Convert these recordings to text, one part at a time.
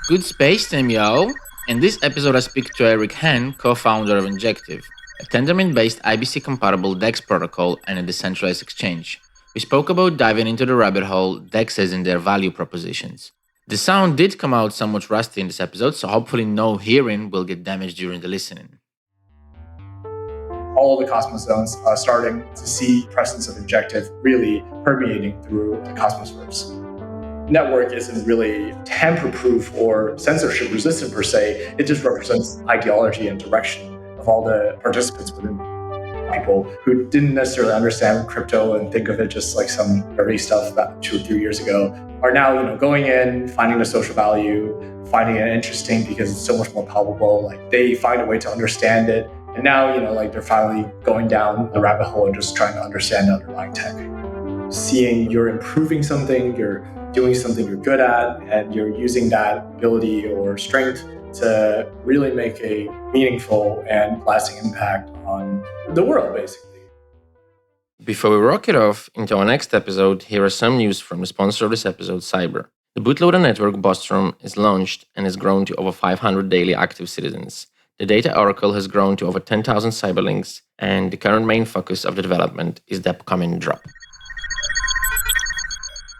Good space time, yo! In this episode, I speak to Eric Chen, co-founder of Injective, a Tendermint-based IBC-compatible DEX protocol and a decentralized exchange. We spoke about diving into the rabbit hole, DEXs and their value propositions. The sound did come out somewhat rusty in this episode, so hopefully no hearing will get damaged during the listening. All of the Cosmos zones are starting to see presence of Injective really permeating through the Cosmosverse. Network isn't really tamper-proof or censorship-resistant per se. It just represents ideology and direction of all the participants within people who didn't necessarily understand crypto and think of it just like some nerdy stuff about 2 or 3 years ago are now, going in, finding the social value, finding it interesting because it's so much more palpable. Like they find a way to understand it. And now, they're finally going down the rabbit hole and just trying to understand the underlying tech. Seeing you're improving something, you're doing something you're good at, and you're using that ability or strength to really make a meaningful and lasting impact on the world, basically. Before we rock it off into our next episode, here are some news from the sponsor of this episode, Cyber. The bootloader network Bostrom is launched and has grown to over 500 daily active citizens. The data oracle has grown to over 10,000 cyberlinks, and the current main focus of the development is the upcoming drop.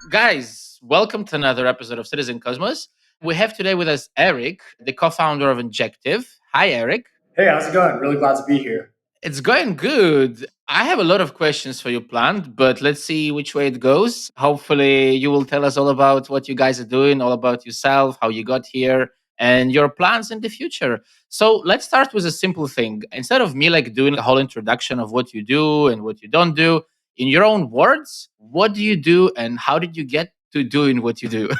Guys, welcome to another episode of Citizen Cosmos. We have today with us Eric, the co-founder of Injective. Hi, Eric. Hey, how's it going? Really glad to be here. It's going good. I have a lot of questions for you planned, but let's see which way it goes. Hopefully, you will tell us all about what you guys are doing, all about yourself, how you got here, and your plans in the future. So let's start with a simple thing. Instead of me doing a whole introduction of what you do and what you don't do, in your own words, what do you do and how did you get to doing what you do?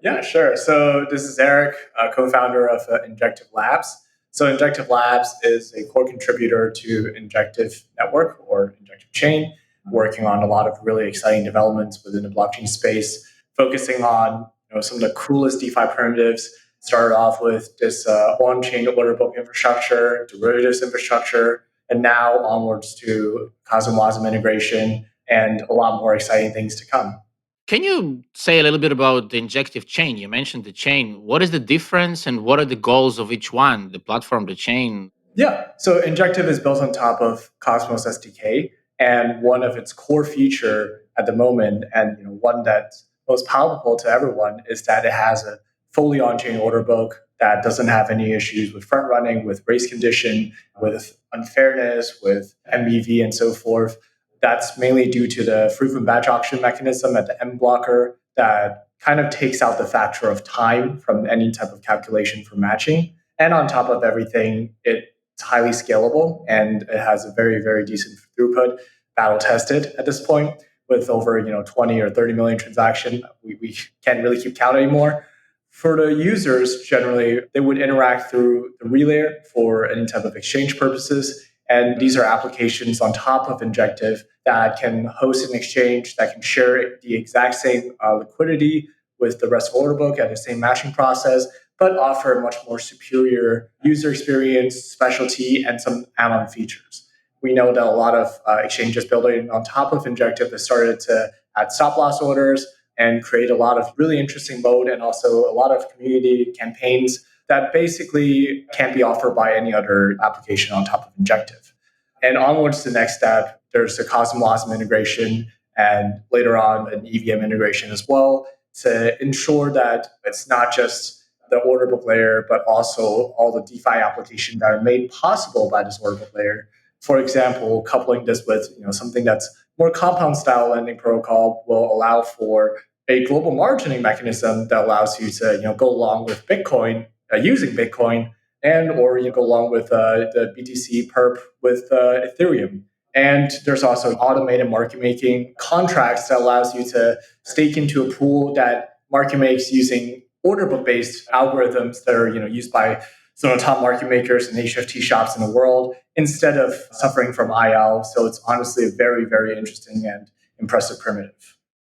Yeah, sure. So this is Eric, co-founder of Injective Labs. So Injective Labs is a core contributor to Injective Network or Injective Chain, working on a lot of really exciting developments within the blockchain space, focusing on some of the coolest DeFi primitives. Started off with this on-chain order book infrastructure, derivatives infrastructure, and now onwards to Cosmos integration and a lot more exciting things to come. Can you say a little bit about the Injective chain? You mentioned the chain. What is the difference and what are the goals of each one, the platform, the chain? Yeah, so Injective is built on top of Cosmos SDK, and one of its core feature at the moment, and one that's most palpable to everyone, is that it has a fully on-chain order book that doesn't have any issues with front running, with race condition, with unfairness, with MBV, and so forth. That's mainly due to the frequent batch auction mechanism at the M blocker that kind of takes out the factor of time from any type of calculation for matching. And on top of everything, it's highly scalable and it has a very, very decent throughput, battle tested at this point with over 20 or 30 million transactions. We can't really keep count anymore. For the users, generally, they would interact through the relay for any type of exchange purposes. And these are applications on top of Injective that can host an exchange, that can share the exact same liquidity with the rest of the order book at the same matching process, but offer a much more superior user experience, specialty, and some add-on features. We know that a lot of exchanges building on top of Injective have started to add stop-loss orders and create a lot of really interesting mode and also a lot of community campaigns that basically can't be offered by any other application on top of Injective. And onwards to the next step, there's the Cosmos integration and later on an EVM integration as well to ensure that it's not just the order book layer, but also all the DeFi applications that are made possible by this order book layer. For example, coupling this with something that's more compound style lending protocol will allow for a global margining mechanism that allows you to go along with Bitcoin using Bitcoin and or you go along with the BTC perp with Ethereum. And there's also automated market making contracts that allows you to stake into a pool that market makes using order book based algorithms that are used by some of the top market makers and HFT shops in the world instead of suffering from IL. So it's honestly a very, very interesting and impressive primitive.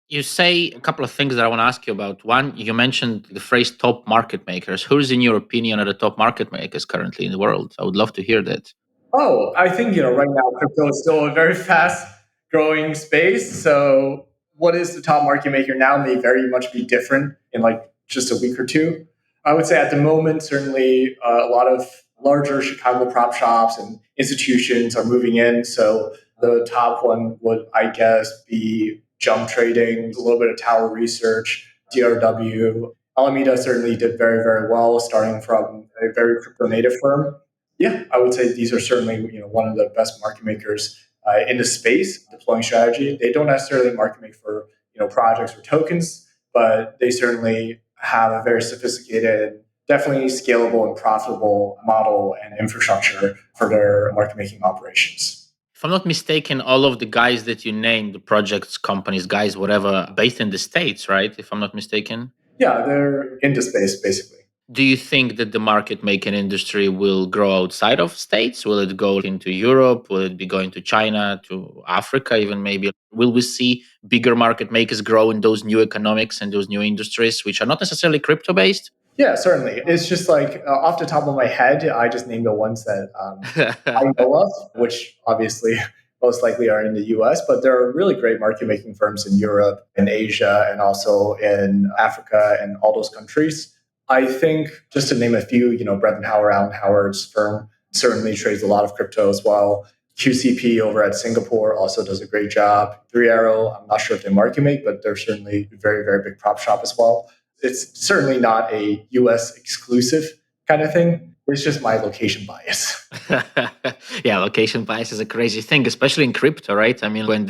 You say a couple of things that I want to ask you about. One, you mentioned the phrase top market makers. Who's, in your opinion, are the top market makers currently in the world? I would love to hear that. Oh, I think, right now, crypto is still a very fast growing space. So what is the top market maker now may very much be different in just a week or two. I would say at the moment, certainly a lot of larger Chicago prop shops and institutions are moving in. So the top one would, I guess, be Jump Trading, a little bit of Tower Research, DRW. Alameda certainly did very, very well, starting from a very crypto native firm. Yeah, I would say these are certainly one of the best market makers in the space deploying strategy. They don't necessarily market make for projects or tokens, but they certainly have a very sophisticated, definitely scalable and profitable model and infrastructure for their market making operations. If I'm not mistaken, all of the guys that you named, the projects, companies, guys, whatever, based in the States, right? If I'm not mistaken. Yeah, they're into space basically. Do you think that the market making industry will grow outside of states? Will it go into Europe? Will it be going to China, to Africa, even maybe? Will we see bigger market makers grow in those new economics and those new industries, which are not necessarily crypto based? Yeah, certainly. It's just like off the top of my head, I just named the ones that I know of, which obviously most likely are in the US, but there are really great market making firms in Europe and Asia and also in Africa and all those countries. I think just to name a few, Brevan Howard, Alan Howard's firm certainly trades a lot of crypto as well. QCP over at Singapore also does a great job. Three Arrow, I'm not sure if they market make, but they're certainly a very, very big prop shop as well. It's certainly not a US exclusive kind of thing. It's just my location bias. Yeah, location bias is a crazy thing, especially in crypto, right? I mean, when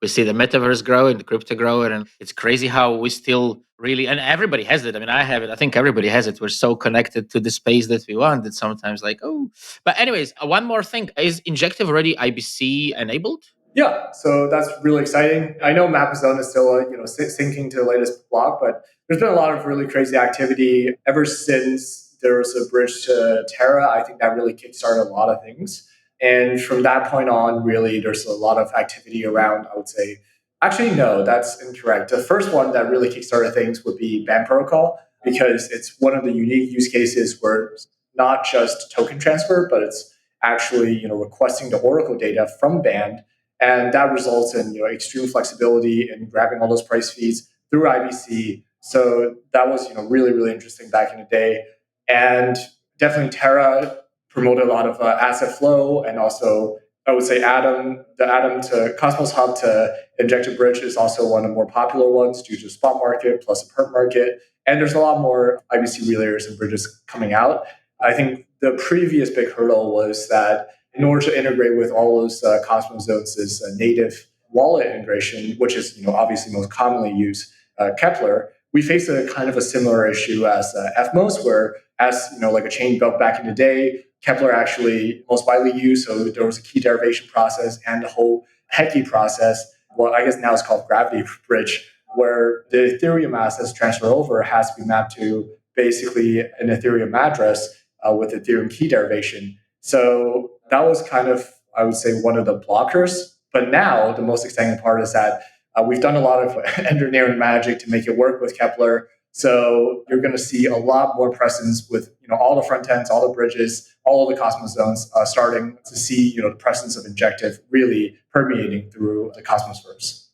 we see the metaverse grow and the crypto grow, and it's crazy how we still really, and everybody has it. I mean, I have it. I think everybody has it. We're so connected to the space that we want that sometimes, like, oh. But anyways, one more thing: is Injective already IBC enabled? Yeah, so that's really exciting. I know Mapazone is still, syncing to the latest block, but there's been a lot of really crazy activity ever since there was a bridge to Terra. I think that really kickstarted a lot of things. And from that point on, really, there's a lot of activity around, I would say, actually, no, that's incorrect. The first one that really kickstarted things would be BAN protocol, because it's one of the unique use cases where it's not just token transfer, but it's actually, requesting the Oracle data from BAN, and that results in extreme flexibility in grabbing all those price feeds through IBC. So that was really, really interesting back in the day, and definitely Terra promoted a lot of asset flow, and also I would say the Atom to Cosmos Hub to Injective Bridge is also one of the more popular ones due to spot market plus a perp market, and there's a lot more IBC relayers and bridges coming out. I think the previous big hurdle was that in order to integrate with all those Cosmos zones' native wallet integration, which is obviously most commonly used, Kepler, we face a kind of a similar issue as FMOS, where as like a chain built back in the day, Kepler actually most widely used. So there was a key derivation process and the whole Heki process. Well, I guess now it's called Gravity Bridge, where the Ethereum assets transfer over has to be mapped to basically an Ethereum address with Ethereum key derivation. So that was kind of, I would say, one of the blockers. But now the most exciting part is that we've done a lot of engineering magic to make it work with Kepler. So you're going to see a lot more presence with all the front ends, all the bridges, all of the Cosmos zones starting to see the presence of Injective really permeating through the Cosmosverse.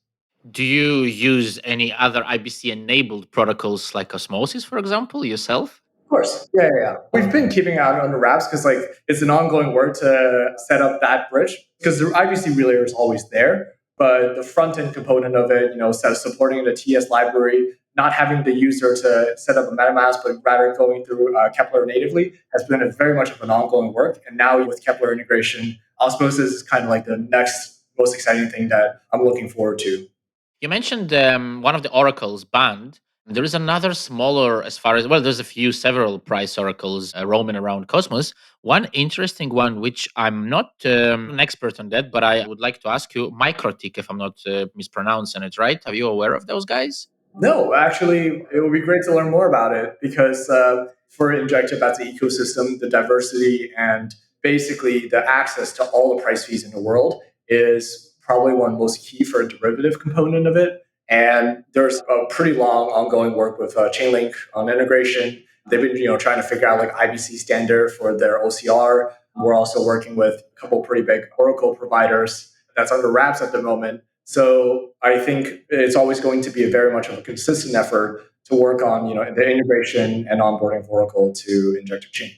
Do you use any other IBC enabled protocols like Osmosis, for example, yourself? Of course. Yeah, yeah, yeah. We've been keeping it under wraps because it's an ongoing work to set up that bridge because the IBC relayer is always there. But the front end component of it, supporting the TS library, not having the user to set up a MetaMask, but rather going through Kepler natively has been very much of an ongoing work. And now with Kepler integration, Osmosis is kind of like the next most exciting thing that I'm looking forward to. You mentioned one of the oracles banned. There is another smaller, as far as well, there's a few, several price oracles roaming around Cosmos. One interesting one, which I'm not an expert on that, but I would like to ask you, Microtik, if I'm not mispronouncing it right. Are you aware of those guys? No, actually, it would be great to learn more about it because for Injective as an ecosystem, the diversity and basically the access to all the price fees in the world is probably one most key for a derivative component of it. And there's a pretty long ongoing work with Chainlink on integration. They've been trying to figure out like IBC standard for their OCR. We're also working with a couple pretty big Oracle providers that's under wraps at the moment. So I think it's always going to be a very much of a consistent effort to work on the integration and onboarding of Oracle to Injective Chain.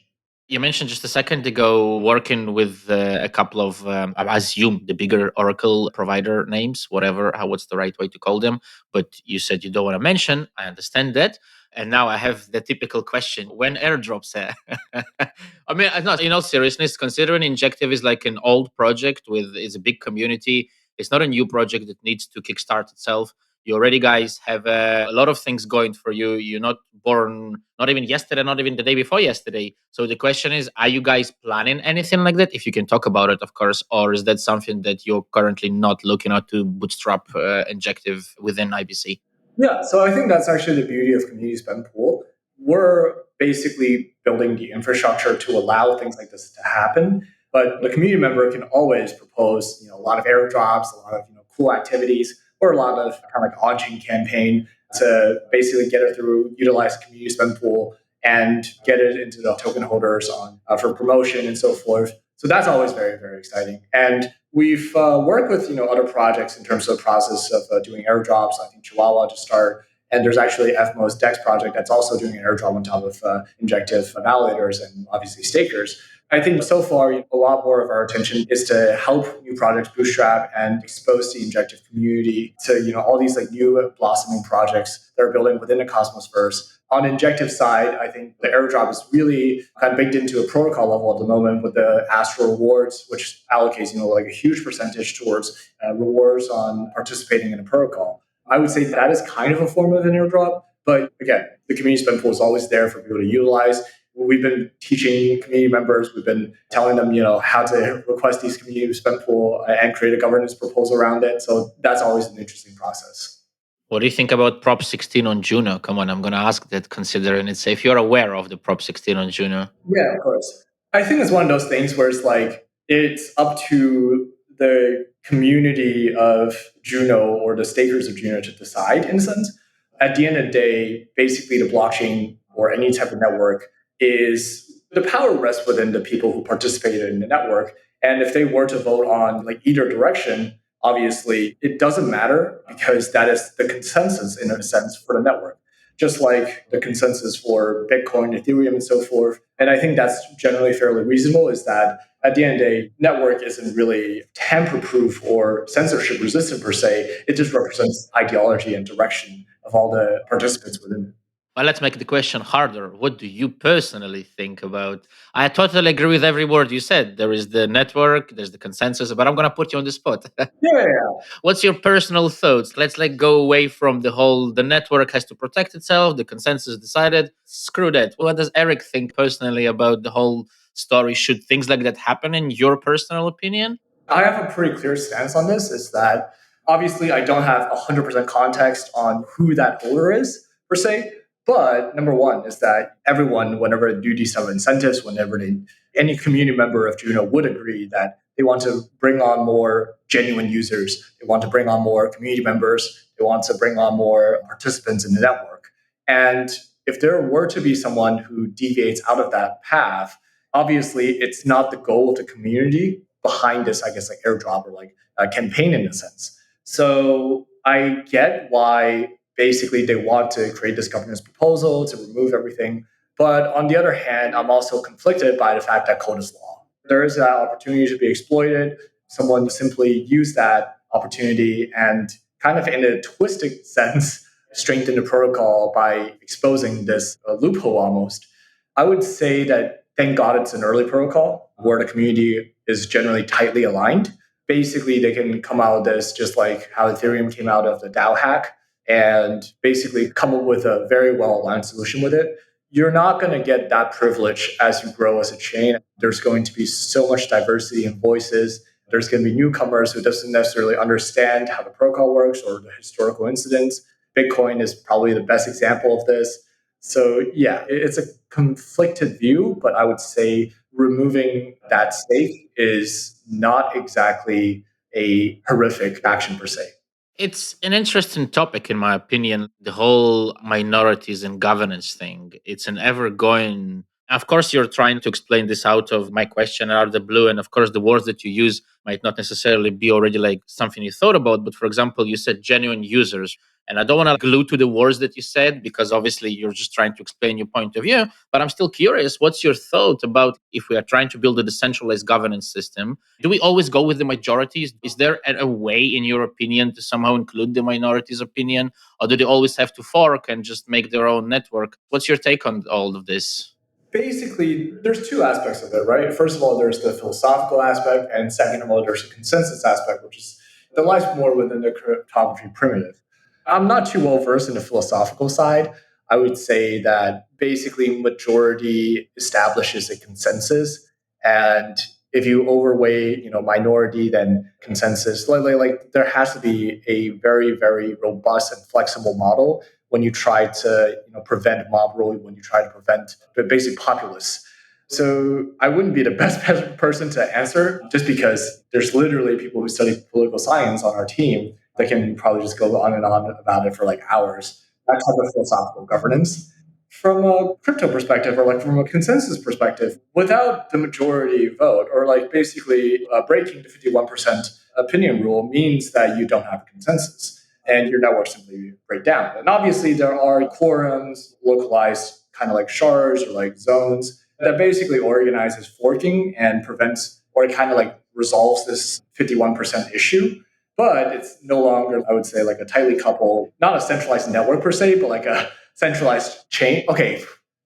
You mentioned just a second ago working with a couple of, I assume, the bigger Oracle provider names, whatever, what's the right way to call them. But you said you don't want to mention. I understand that. And now I have the typical question: when airdrops? I mean, not in all seriousness, considering Injective is like an old project with is a big community. It's not a new project that needs to kickstart itself. You already guys have a lot of things going for you. You're not born, not even yesterday, not even the day before yesterday. So the question is, are you guys planning anything like that? If you can talk about it, of course, or is that something that you're currently not looking at to bootstrap Injective within IBC? Yeah, so I think that's actually the beauty of community spend pool. We're basically building the infrastructure to allow things like this to happen. But the community member can always propose, a lot of airdrops, a lot of cool activities, or a lot of kind of like on-chain campaign to basically get it through, utilize the community spend pool, and get it into the token holders on for promotion and so forth. So that's always very, very exciting. And we've worked with other projects in terms of the process of doing airdrops. I think Chihuahua to start, and there's actually FMO's DEX project that's also doing an airdrop on top of Injective validators and obviously stakers. I think so far a lot more of our attention is to help new projects bootstrap and expose the Injective community to all these like new blossoming projects that are building within the Cosmos verse. On Injective side, I think the airdrop is really kind of baked into a protocol level at the moment with the Astro rewards, which allocates like a huge percentage towards rewards on participating in a protocol. I would say that is kind of a form of an airdrop, but again, the community spend pool is always there for people to utilize. We've been teaching community members, we've been telling them, how to request these community spend pool and create a governance proposal around it. So that's always an interesting process. What do you think about Prop 16 on Juno? Come on, I'm going to ask that considering it's if you're aware of the Prop 16 on Juno. Yeah, of course. I think it's one of those things where it's like it's up to the community of Juno or the stakers of Juno to decide in a sense. At the end of the day, basically the blockchain or any type of network is the power rests within the people who participated in the network. And if they were to vote on like either direction, obviously it doesn't matter because that is the consensus in a sense for the network, just like the consensus for Bitcoin, Ethereum, and so forth. And I think that's generally fairly reasonable, is that at the end of the day, network isn't really tamper-proof or censorship-resistant per se. It just represents ideology and direction of all the participants within it. Well, let's make the question harder. What do you personally think about? I totally agree with every word you said. There is the network, there's the consensus, but I'm going to put you on the spot. Yeah. What's your personal thoughts? Let's like go away from the whole the network has to protect itself, the consensus decided. Screw that. What does Eric think personally about the whole story? Should things like that happen in your personal opinion? I have a pretty clear stance on this, is that obviously I don't have 100% context on who that holder is per se. But number one is that everyone, whenever they do these type of incentives, any community member of Juno would agree that they want to bring on more genuine users. They want to bring on more community members. They want to bring on more participants in the network. And if there were to be someone who deviates out of that path, obviously it's not the goal of the community behind this, I guess, like airdrop or like a campaign in a sense. So I get why basically they want to create this governance proposal to remove everything. But on the other hand, I'm also conflicted by the fact that code is law. There is that opportunity to be exploited. Someone simply used that opportunity and kind of in a twisted sense strengthen the protocol by exposing this loophole almost. I would say that thank God it's an early protocol where the community is generally tightly aligned. Basically, they can come out of this just like how Ethereum came out of the DAO hack and basically come up with a very well aligned solution with it. You're not going to get that privilege as you grow as a chain. There's going to be so much diversity in voices. There's going to be newcomers who doesn't necessarily understand how the protocol works or the historical incidents. Bitcoin is probably the best example of this. So yeah, it's a conflicted view, but I would say removing that stake is not exactly a horrific action per se. It's an interesting topic, in my opinion. The whole minorities and governance thing. It's an ever going. Of course, you're trying to explain this out of my question out of the blue. And of course, the words that you use might not necessarily be already like something you thought about. But for example, you said genuine users. And I don't want to glue to the words that you said because obviously you're just trying to explain your point of view. But I'm still curious, what's your thought about if we are trying to build a decentralized governance system? Do we always go with the majorities? Is there a way, in your opinion, to somehow include the minorities' opinion? Or do they always have to fork and just make their own network? What's your take on all of this? Basically, there's two aspects of it, right? First of all, there's the philosophical aspect, and second of all, there's the consensus aspect, which is that lies more within the cryptography primitive. I'm not too well versed in the philosophical side. I would say that basically majority establishes a consensus, and if you overweigh, minority, then consensus. Like there has to be a very, very robust and flexible model when you try to prevent mob rule, when you try to prevent the basic populace. So I wouldn't be the best person to answer just because there's literally people who study political science on our team that can probably just go on and on about it for like hours. That type of philosophical governance. From a crypto perspective or like from a consensus perspective, without the majority vote or like basically breaking the 51% opinion rule means that you don't have a consensus and your network simply break down. And obviously, there are quorums, localized kind of like shards or like zones that basically organizes forking and prevents or it kind of like resolves this 51% issue. But it's no longer, I would say, like a tightly coupled, not a centralized network per se, but like a centralized chain. Okay,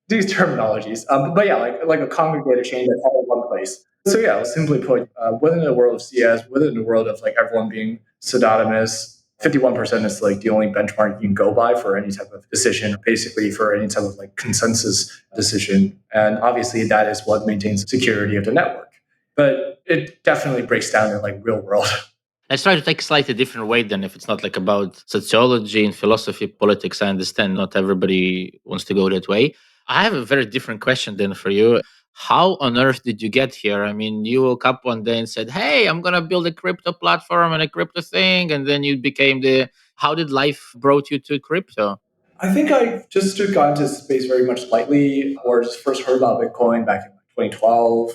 these terminologies. But yeah, like a congregated chain that's all in one place. So yeah, simply put, within the world of CS, within the world of like everyone being pseudonymous, 51% is like the only benchmark you can go by for any type of decision, basically for any type of like consensus decision. And obviously that is what maintains security of the network. But it definitely breaks down in like real world. Let's try to take a slightly different way then. If it's not like about sociology and philosophy, politics, I understand not everybody wants to go that way. I have a very different question then for you. How on earth did you get here? I mean, you woke up one day and said, "Hey, I'm gonna build a crypto platform and a crypto thing," and then you became the. How did life brought you to crypto? I think I just got into space very much lightly, or just first heard about Bitcoin back in 2012.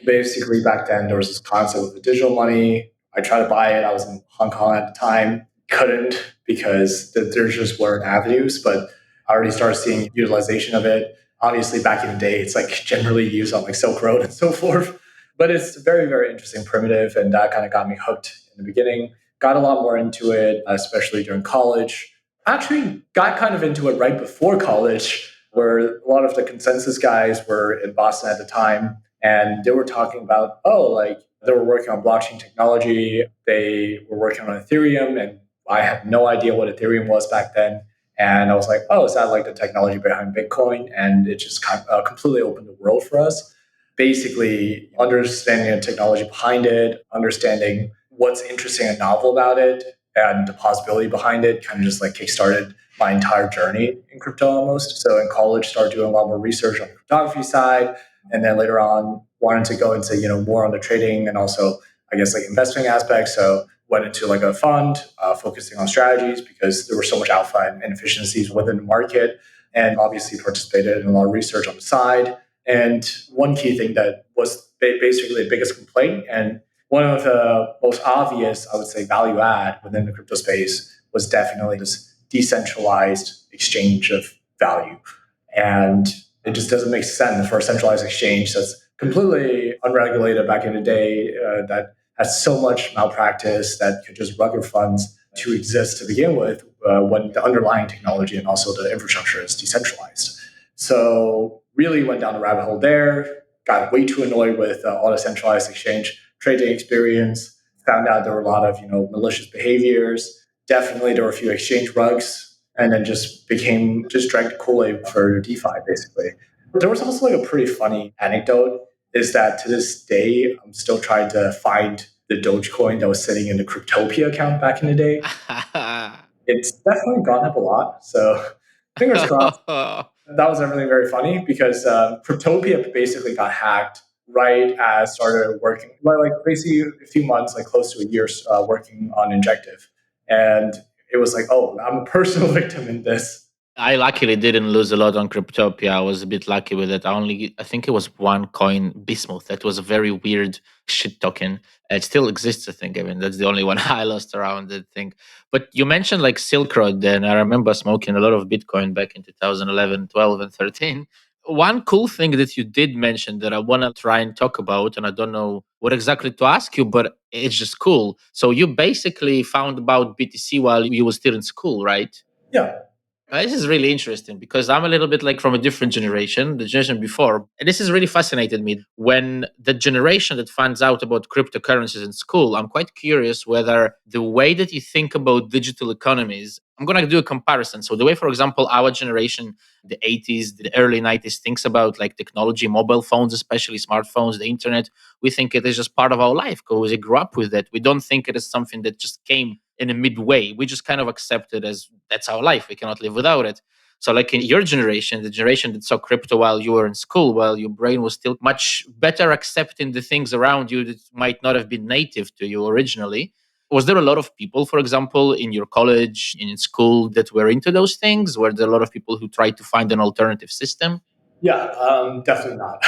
Basically, back then there was this concept of the digital money. I tried to buy it. I was in Hong Kong at the time, couldn't because there just weren't avenues. But I already started seeing utilization of it. Obviously, back in the day, it's like generally used on like Silk Road and so forth. But it's very, very interesting primitive, and that kind of got me hooked in the beginning. Got a lot more into it, especially during college. Actually got kind of into it right before college, where a lot of the consensus guys were in Boston at the time, and they were talking about, oh, like they were working on blockchain technology, they were working on Ethereum, and I had no idea what Ethereum was back then. And I was like, oh, is that like the technology behind Bitcoin? And it just kind of, completely opened the world for us. Basically, understanding the technology behind it, understanding what's interesting and novel about it, and the possibility behind it kind of just like kickstarted my entire journey in crypto almost. So in college, started doing a lot more research on the cryptography side, and then later on wanted to go into more on the trading and also I guess like investing aspects. So went into like a fund focusing on strategies because there was so much alpha and inefficiencies within the market, and obviously participated in a lot of research on the side. And one key thing that was basically the biggest complaint and one of the most obvious, I would say, value add within the crypto space was definitely this decentralized exchange of value. And it just doesn't make sense for a centralized exchange that's completely unregulated back in the day, that has so much malpractice that could just rug your funds to exist to begin with when the underlying technology and also the infrastructure is decentralized. So really went down the rabbit hole there, got way too annoyed with all the centralized exchange trading experience, found out there were a lot of malicious behaviors. Definitely there were a few exchange rugs, and then just drank the Kool-Aid for DeFi basically. There was also like a pretty funny anecdote is that to this day I'm still trying to find the Dogecoin that was sitting in the Cryptopia account back in the day. It's definitely gone up a lot, so fingers crossed. That was everything very funny because Cryptopia basically got hacked right as started working, like basically a few months, like close to a year, working on Injective, and it was like, oh, I'm a personal victim in this. I luckily didn't lose a lot on Cryptopia. I was a bit lucky with it. I think it was one coin, Bismuth. That was a very weird shit token. It still exists, I think. I mean, that's the only one I lost around that thing. But you mentioned like Silk Road, then I remember smoking a lot of Bitcoin back in 2011, 12, and 13. One cool thing that you did mention that I want to try and talk about, and I don't know what exactly to ask you, but it's just cool. So you basically found about BTC while you were still in school, right? Yeah. This is really interesting because I'm a little bit like from a different generation, the generation before. And this has really fascinated me. When the generation that finds out about cryptocurrencies in school, I'm quite curious whether the way that you think about digital economies, I'm going to do a comparison. So, the way, for example, our generation, the 80s, the early 90s, thinks about like technology, mobile phones, especially smartphones, the internet, we think it is just part of our life because we grew up with it. We don't think it is something that just came in a midway. We just kind of accept it as that's our life. We cannot live without it. So, like in your generation, the generation that saw crypto while you were in school, while your brain was still much better accepting the things around you that might not have been native to you originally. Was there a lot of people, for example, in your college, in school, that were into those things? Were there a lot of people who tried to find an alternative system? Yeah, definitely not.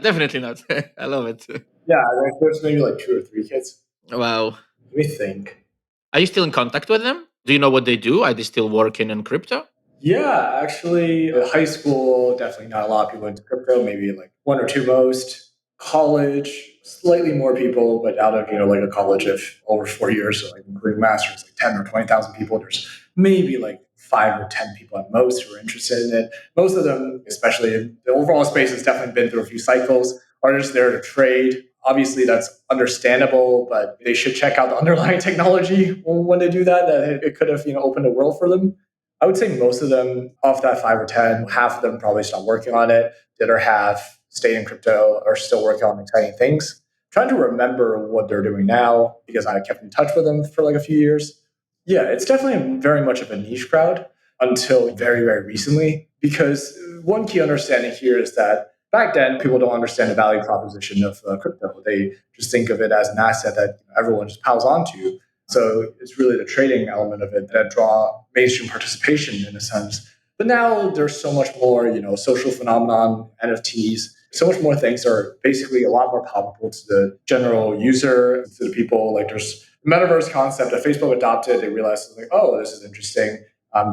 Definitely not. I love it. Yeah, like there's maybe like two or three kids. Wow. Let me think. Are you still in contact with them? Do you know what they do? Are they still working in crypto? Yeah, actually, high school, definitely not a lot of people into crypto, maybe like one or two most. College, slightly more people, but out of, like a college of over 4 years, so like including masters, like 10 or 20,000 people, there's maybe like 5 or 10 people at most who are interested in it. Most of them, especially in the overall space, has definitely been through a few cycles, are just there to trade. Obviously, that's understandable, but they should check out the underlying technology when they do that. That it could have opened a world for them. I would say most of them, off that 5 or 10, half of them probably stopped working on it. The other half stay in crypto, are still working on exciting things. I'm trying to remember what they're doing now because I kept in touch with them for like a few years. Yeah, it's definitely very much of a niche crowd until very, very recently. Because one key understanding here is that back then, people don't understand the value proposition of crypto. They just think of it as an asset that everyone just piles onto. So it's really the trading element of it that draw mainstream participation in a sense. But now there's so much more, social phenomenon, NFTs, so much more things are basically a lot more palpable to the general user, to the people. Like there's metaverse concept that Facebook adopted. They realized like, oh, this is interesting.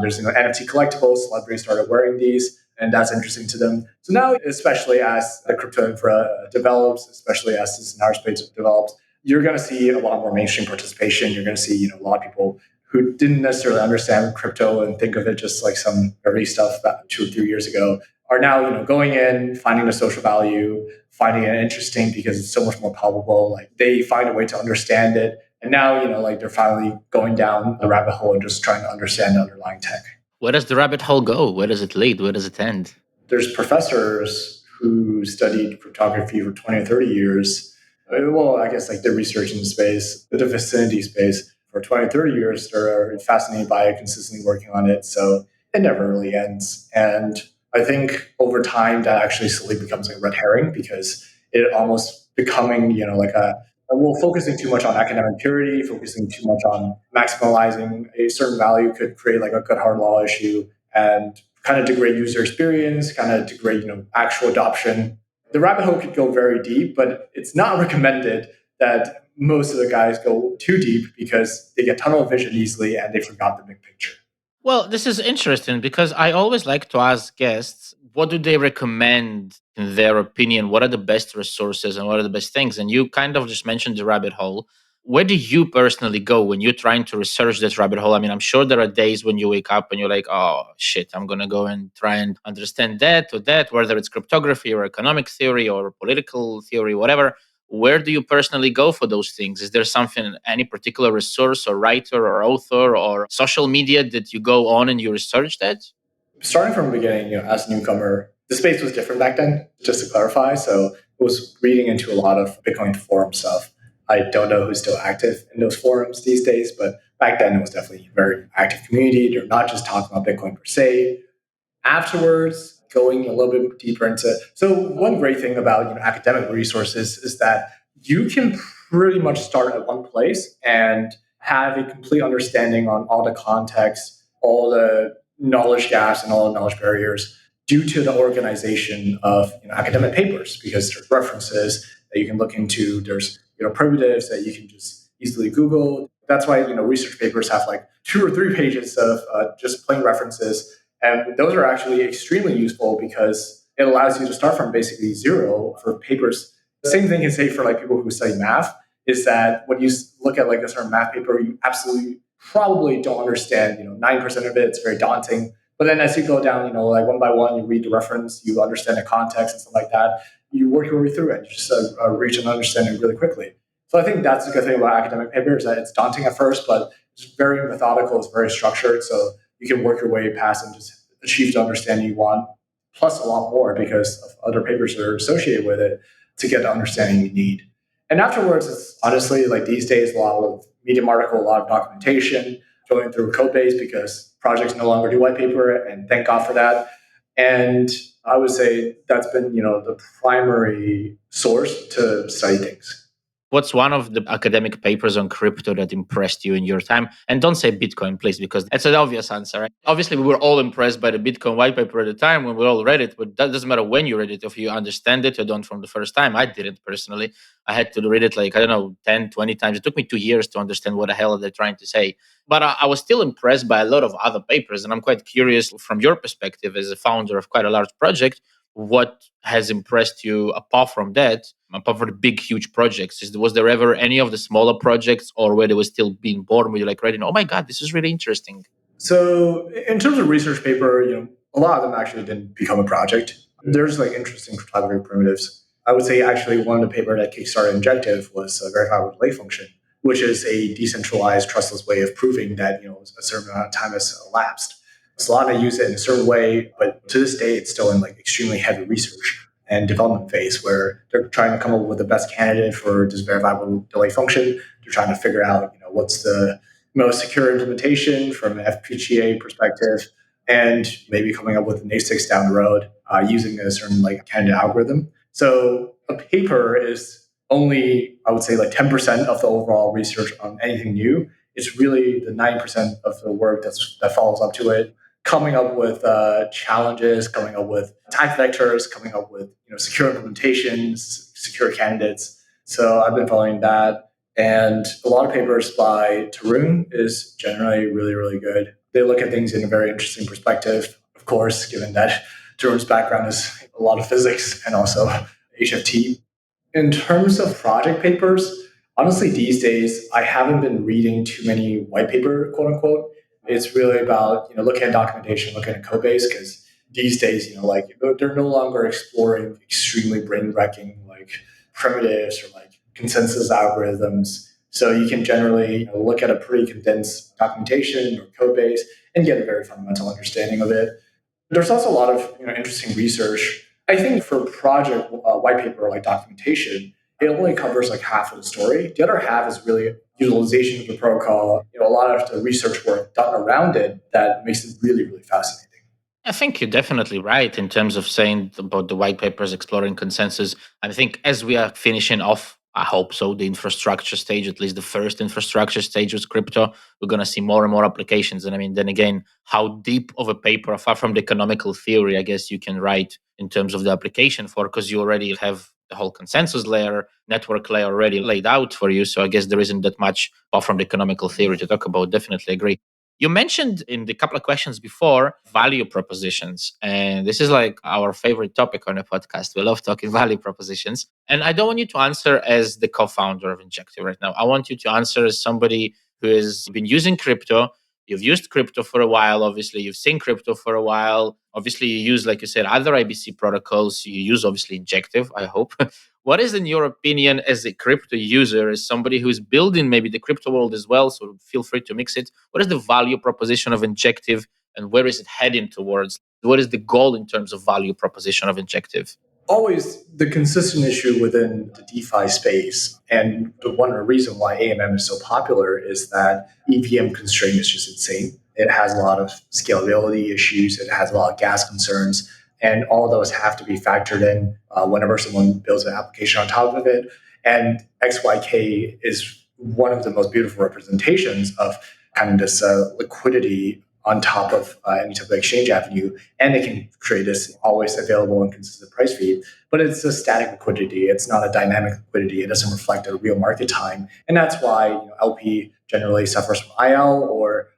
There's NFT collectibles. Celebrities started wearing these, and that's interesting to them. So now, especially as the crypto infra develops, especially as this entire space develops, you're going to see a lot more mainstream participation. You're going to see a lot of people who didn't necessarily understand crypto and think of it just like some early stuff about 2 or 3 years ago are now going in, finding the social value, finding it interesting because it's so much more palpable. Like they find a way to understand it, and now like they're finally going down the rabbit hole and just trying to understand the underlying tech. Where does the rabbit hole go? Where does it lead? Where does it end? There's professors who studied cryptography for 20 or 30 years. Well, I guess like the research in the space, the vicinity space for 20 or 30 years, they're fascinated by it, consistently working on it. So it never really ends. And I think over time that actually slowly becomes like a red herring because it almost becoming, like well, focusing too much on academic purity, focusing too much on maximizing a certain value could create like a good hard law issue and kind of degrade user experience, kind of degrade, actual adoption. The rabbit hole could go very deep, but it's not recommended that most of the guys go too deep because they get tunnel vision easily and they forgot the big picture. Well, this is interesting because I always like to ask guests what do they recommend in their opinion? What are the best resources and what are the best things? And you kind of just mentioned the rabbit hole. Where do you personally go when you're trying to research this rabbit hole? I mean, I'm sure there are days when you wake up and you're like, oh shit, I'm going to go and try and understand that or that, whether it's cryptography or economic theory or political theory, whatever. Where do you personally go for those things? Is there something, any particular resource or writer or author or social media that you go on and you research that? Starting from the beginning, as a newcomer, the space was different back then, just to clarify. So it was reading into a lot of Bitcoin forum stuff. I don't know who's still active in those forums these days, but back then it was definitely a very active community. They're not just talking about Bitcoin per se. Afterwards, going a little bit deeper into one great thing about academic resources is that you can pretty much start at one place and have a complete understanding on all the context, all the knowledge gaps, and all the knowledge barriers due to the organization of academic papers, because there's references that you can look into, there's primitives that you can just easily Google. That's why research papers have like 2 or 3 pages of just plain references, and those are actually extremely useful because it allows you to start from basically zero for papers. The same thing can say for like people who study math, is that when you look at like a certain math paper, you absolutely probably don't understand 9% of it. It's very daunting. But then as you go down, like one by one, you read the reference, you understand the context and stuff like that. You work your way through it, you just reach an understanding really quickly. So I think that's the good thing about academic paper, is that it's daunting at first, but it's very methodical, it's very structured. So you can work your way past and just achieve the understanding you want, plus a lot more because of other papers that are associated with it to get the understanding you need. And afterwards, it's honestly like these days, a lot of Medium article, a lot of documentation, going through code base because projects no longer do white paper, and thank God for that. And I would say that's been, the primary source to study things. What's one of the academic papers on crypto that impressed you in your time? And don't say Bitcoin, please, because that's an obvious answer. Right? Obviously, we were all impressed by the Bitcoin white paper at the time when we all read it, but that doesn't matter when you read it, if you understand it or don't from the first time. I didn't personally. I had to read it like, I don't know, 10, 20 times. It took me 2 years to understand what the hell they're trying to say. But I was still impressed by a lot of other papers. And I'm quite curious from your perspective as a founder of quite a large project, what has impressed you apart from that, apart from the big huge projects? Was there ever any of the smaller projects, or where they were still being born, where you're like reading, oh my god, this is really interesting? So in terms of research paper, a lot of them actually didn't become a project. There's like interesting cryptography primitives. I would say actually one of the paper that kickstarted Injective was a verifiable delay function, which is a decentralized trustless way of proving that a certain amount of time has elapsed. Solana use it in a certain way, but to this day, it's still in like extremely heavy research and development phase where they're trying to come up with the best candidate for this verifiable delay function. They're trying to figure out, what's the most secure implementation from an FPGA perspective, and maybe coming up with an ASICs down the road using a certain like candidate algorithm. So a paper is only, I would say, like 10% of the overall research on anything new. It's really the 9% of the work that follows up to it, coming up with challenges, coming up with attack vectors, coming up with secure implementations, secure candidates. So I've been following that. And a lot of papers by Tarun is generally really, really good. They look at things in a very interesting perspective, of course, given that Tarun's background is a lot of physics and also HFT. In terms of project papers, honestly, these days, I haven't been reading too many white paper, quote unquote. It's really about, looking at documentation, looking at code base, because these days, like they're no longer exploring extremely brain wrecking like primitives or like consensus algorithms. So you can generally look at a pretty condensed documentation or code base and get a very fundamental understanding of it. There's also a lot of interesting research. I think for project white paper like documentation, it only covers like half of the story. The other half is really utilization of the protocol. A lot of the research work done around it that makes it really, really fascinating. I think you're definitely right in terms of saying about the white papers exploring consensus. I think as we are finishing off, I hope so, the infrastructure stage, at least the first infrastructure stage with crypto, we're going to see more and more applications. And I mean, then again, how deep of a paper, far from the economical theory, I guess you can write in terms of the application for, because you already have the whole consensus layer, network layer already laid out for you. So I guess there isn't that much apart from the economical theory to talk about. Definitely agree. You mentioned in the couple of questions before value propositions. And this is like our favorite topic on the podcast. We love talking value propositions. And I don't want you to answer as the co founder of Injective right now. I want you to answer as somebody who has been using crypto. You've used crypto for a while. Obviously, you've seen crypto for a while. Obviously, you use, like you said, other IBC protocols. You use, obviously, Injective, I hope. What is, in your opinion, as a crypto user, as somebody who's building maybe the crypto world as well, so feel free to mix it, what is the value proposition of Injective and where is it heading towards? What is the goal in terms of value proposition of Injective? Always the consistent issue within the DeFi space, and the one reason why AMM is so popular is that EVM constraint is just insane. It has a lot of scalability issues. It has a lot of gas concerns, and all those have to be factored in whenever someone builds an application on top of it. And XYK is one of the most beautiful representations of kind of this liquidity on top of any type of exchange avenue, and it can create this always available and consistent price feed. But it's a static liquidity; it's not a dynamic liquidity. It doesn't reflect a real market time, and that's why LP generally suffers from IL, or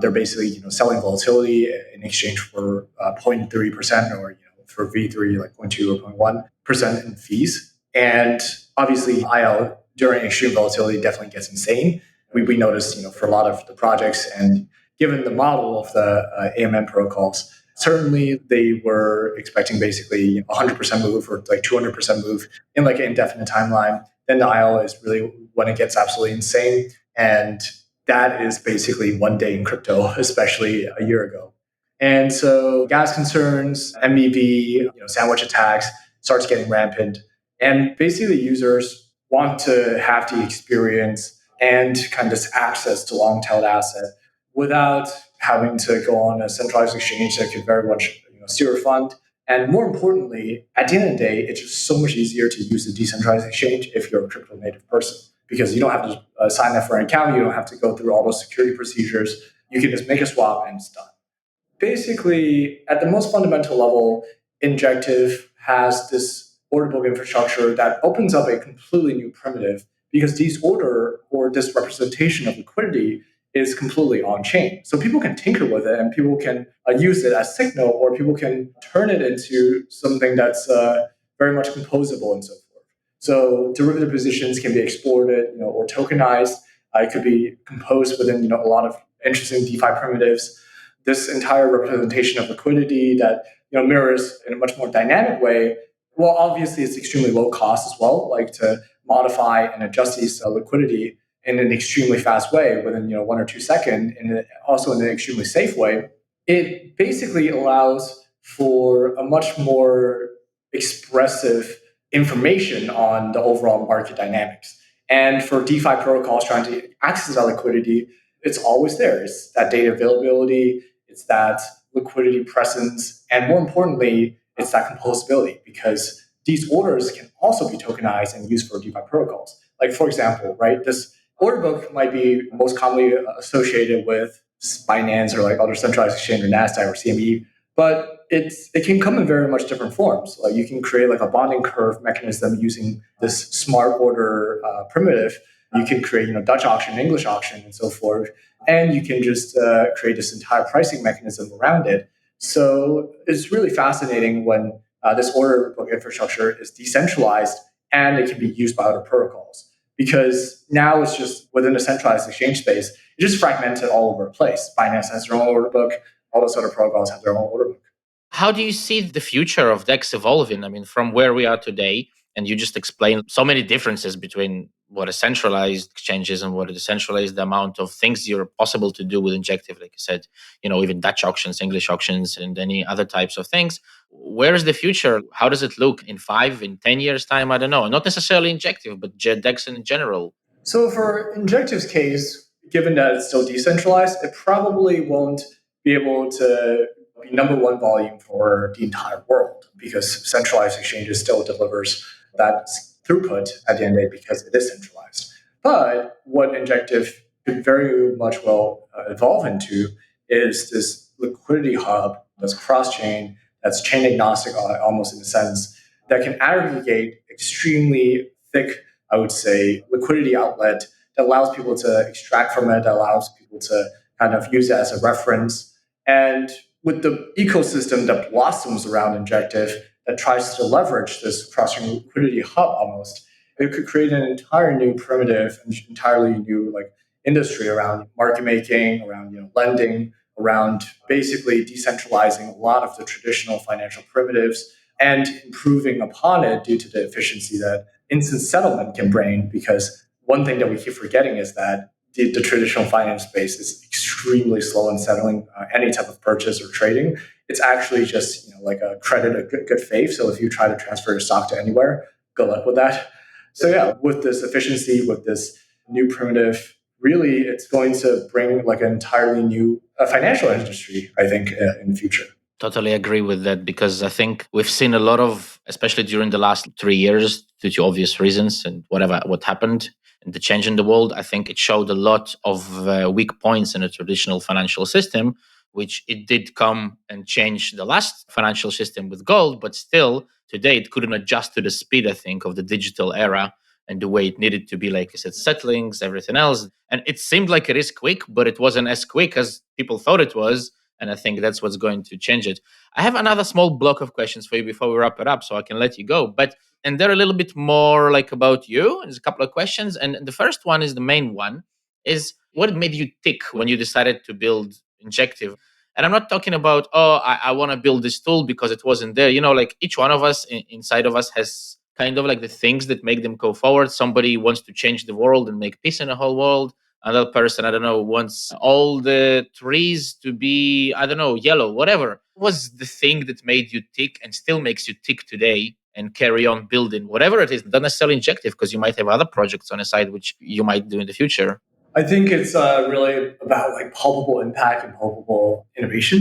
they're basically selling volatility in exchange for 0.3%, or for V3 like 0.2 or 0.1% in fees. And obviously, IL during extreme volatility definitely gets insane. We noticed, for a lot of the projects, and given the model of the AMM protocols, certainly they were expecting basically 100% move or like 200% move in like an indefinite timeline. Then the IL is really when it gets absolutely insane. And that is basically one day in crypto, especially a year ago. And so gas concerns, MEV, sandwich attacks starts getting rampant. And basically users want to have the experience and kind of access to long-tailed asset without having to go on a centralized exchange that could very much steer a fund. And more importantly, at the end of the day, it's just so much easier to use a decentralized exchange if you're a crypto native person, because you don't have to sign up for an account. You don't have to go through all those security procedures. You can just make a swap and it's done. Basically, at the most fundamental level, Injective has this order book infrastructure that opens up a completely new primitive, because these order or this representation of liquidity is completely on chain. So people can tinker with it and people can use it as signal, or people can turn it into something that's very much composable and so forth. So derivative positions can be exported, or tokenized. It could be composed within, a lot of interesting DeFi primitives. This entire representation of liquidity that mirrors in a much more dynamic way. Well, obviously, it's extremely low cost as well, like to modify and adjust these liquidity in an extremely fast way within 1 or 2 seconds, and also in an extremely safe way. It basically allows for a much more expressive information on the overall market dynamics. And for DeFi protocols trying to access that liquidity, it's always there. It's that data availability, it's that liquidity presence, and more importantly, it's that composability, because these orders can also be tokenized and used for DeFi protocols. Like, for example, right, this order book might be most commonly associated with Binance or like other centralized exchange or NASDAQ or CME, but it can come in very much different forms. Like you can create like a bonding curve mechanism using this smart order primitive. You can create Dutch auction, English auction, and so forth, and you can just create this entire pricing mechanism around it. So it's really fascinating when this order book infrastructure is decentralized and it can be used by other protocols, because now it's just within a centralized exchange space, it's just fragmented all over the place. Binance has their own order book, all those other protocols have their own order book. How do you see the future of DEX evolving? I mean, from where we are today, and you just explained so many differences between what a centralized exchange is and what a decentralized, the amount of things you're possible to do with Injective, like you said, even Dutch auctions, English auctions, and any other types of things. Where is the future? How does it look in 5, in 10 years' time? I don't know. Not necessarily Injective, but DEX in general. So for Injective's case, given that it's still decentralized, it probably won't be able to be number one volume for the entire world, because centralized exchanges still delivers that throughput at the end of the day because it is centralized. But what Injective could very much well evolve into is this liquidity hub that's cross-chain, that's chain agnostic almost in a sense, that can aggregate extremely thick, I would say, liquidity outlet that allows people to extract from it, that allows people to kind of use it as a reference. And with the ecosystem that blossoms around Injective that tries to leverage this cross-chain liquidity hub almost, it could create an entire new primitive, and entirely new like industry around market making, around lending, around basically decentralizing a lot of the traditional financial primitives and improving upon it due to the efficiency that instant settlement can bring. Because one thing that we keep forgetting is that the traditional finance space is extremely slow in settling any type of purchase or trading. It's actually just like a credit, a good faith. So if you try to transfer your stock to anywhere, good luck with that. So yeah, with this efficiency, with this new primitive, really it's going to bring like an entirely new financial industry, I think, in the future. Totally agree with that because I think we've seen a lot of, especially during the last 3 years, due to obvious reasons and whatever what happened and the change in the world. I think it showed a lot of weak points in a traditional financial system, which it did come and change the last financial system with gold, but still today it couldn't adjust to the speed, I think, of the digital era and the way it needed to be, like I said, settlings, everything else. And it seemed like it is quick, but it wasn't as quick as people thought it was, and I think that's what's going to change it. I have another small block of questions for you before we wrap it up, so I can let you go. And they're a little bit more like about you. There's a couple of questions, and the first one is the main one: is what made you tick when you decided to build Injective? And I'm not talking about, oh, I want to build this tool because it wasn't there. Like each one of us inside of us has kind of like the things that make them go forward. Somebody wants to change the world and make peace in the whole world. Another person, I don't know, wants all the trees to be, I don't know, yellow, whatever. What was the thing that made you tick and still makes you tick today and carry on building whatever it is? Not necessarily Injective, because you might have other projects on the side which you might do in the future. I think it's really about like palpable impact and palpable innovation.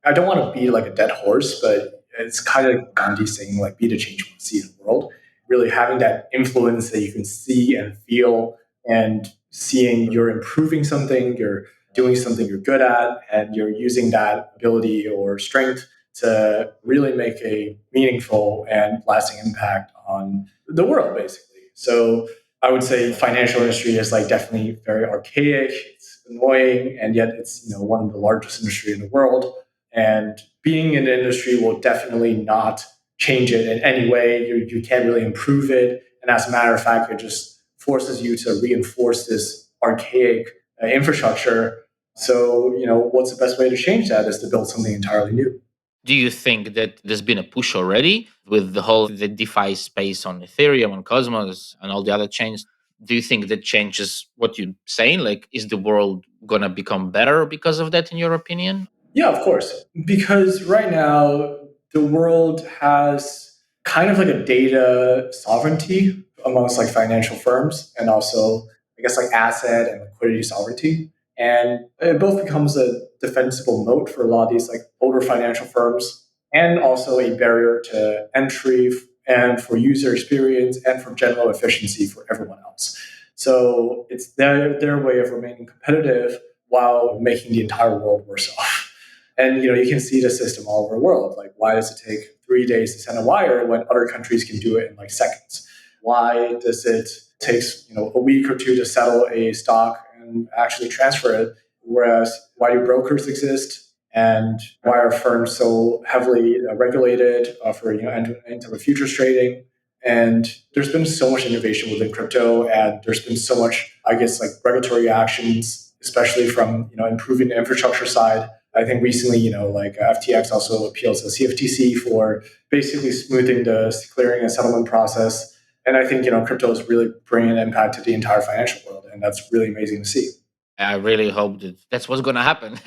I don't want to be like a dead horse, but it's kind of like Gandhi saying like be the change you want to see in the world. Really having that influence that you can see and feel, and seeing you're improving something, you're doing something you're good at, and you're using that ability or strength to really make a meaningful and lasting impact on the world, basically. So I would say financial industry is like definitely very archaic. It's annoying, and yet it's one of the largest industry in the world. And being in the industry will definitely not change it in any way. You can't really improve it, and as a matter of fact, it just forces you to reinforce this archaic infrastructure. So what's the best way to change that is to build something entirely new. Do you think that there's been a push already with the DeFi space on Ethereum, on Cosmos, and all the other chains? Do you think that changes what you're saying? Like, is the world gonna become better because of that, in your opinion? Yeah, of course. Because right now, the world has kind of like a data sovereignty amongst like financial firms, and also, I guess, like asset and liquidity sovereignty. And it both becomes a defensible moat for a lot of these like older financial firms, and also a barrier to entry and for user experience and for general efficiency for everyone else. So it's their way of remaining competitive while making the entire world worse off. And you can see the system all over the world. Like, why does it take 3 days to send a wire when other countries can do it in like seconds? Why does it take a week or two to settle a stock and actually transfer it? Whereas, why do brokers exist? And why are firms so heavily regulated for into the futures trading? And there's been so much innovation within crypto, and there's been so much, I guess, like regulatory actions, especially from improving the infrastructure side. I think recently, like FTX also appealed to CFTC for basically smoothing the clearing and settlement process. And I think crypto is really bringing an impact to the entire financial world, and that's really amazing to see. I really hope that that's what's going to happen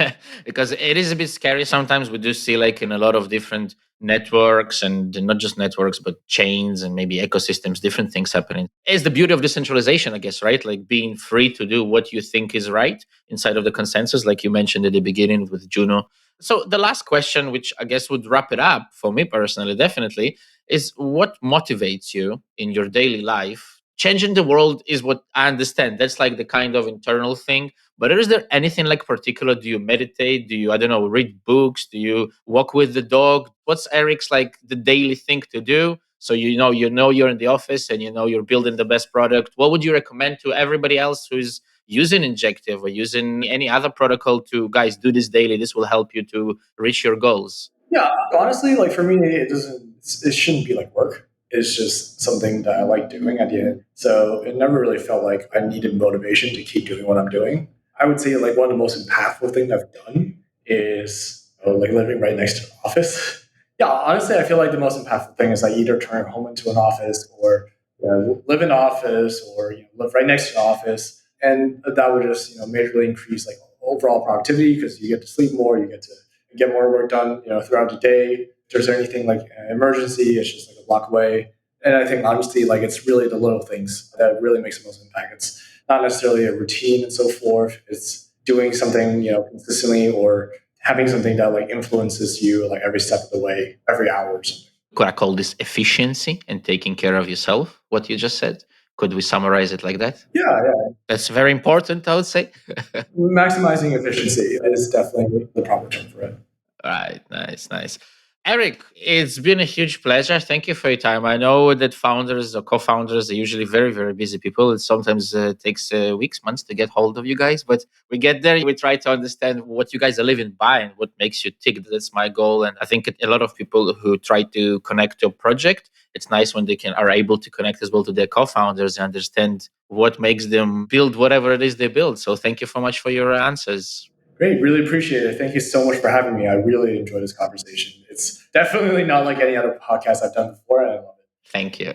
because it is a bit scary sometimes. We do see, like, in a lot of different networks, and not just networks, but chains and maybe ecosystems, different things happening. It's the beauty of decentralization, I guess, right? Like being free to do what you think is right inside of the consensus, like you mentioned at the beginning with Juno. So, the last question, which I guess would wrap it up for me personally, definitely, is what motivates you in your daily life? Changing the world is what I understand. That's like the kind of internal thing. But is there anything like particular? Do you meditate? Do you, I don't know, read books? Do you walk with the dog? What's Eric's like the daily thing to do? So you know you're in the office and you're building the best product. What would you recommend to everybody else who's using Injective or using any other protocol to, guys, do this daily? This will help you to reach your goals. Yeah, honestly, like for me, it shouldn't be like work. It's just something that I like doing at the end. So it never really felt like I needed motivation to keep doing what I'm doing. I would say like one of the most impactful things I've done is like living right next to an office. Yeah, honestly, I feel like the most impactful thing is I either turn home into an office, or live in an office, or live right next to an office, and that would just majorly increase like overall productivity because you get to sleep more, you get more work done throughout the day. If there's anything like an emergency, it's just like a block away. And I think honestly, like it's really the little things that really makes the most impact. It's not necessarily a routine and so forth. It's doing something consistently, or having something that like influences you like every step of the way, every hour or something. Could I call this efficiency and taking care of yourself? What you just said? Could we summarize it like that? Yeah. That's very important, I would say. Maximizing efficiency is definitely the proper term for it. Right. Nice. Eric, it's been a huge pleasure. Thank you for your time. I know that founders or co-founders are usually very, very busy people. It sometimes takes weeks, months to get hold of you guys, but we get there. We try to understand what you guys are living by and what makes you tick. That's my goal. And I think a lot of people who try to connect to a project, it's nice when they are able to connect as well to their co-founders and understand what makes them build whatever it is they build. So thank you so much for your answers. Great. Really appreciate it. Thank you so much for having me. I really enjoyed this conversation. It's definitely not like any other podcast I've done before, and I love it. Thank you.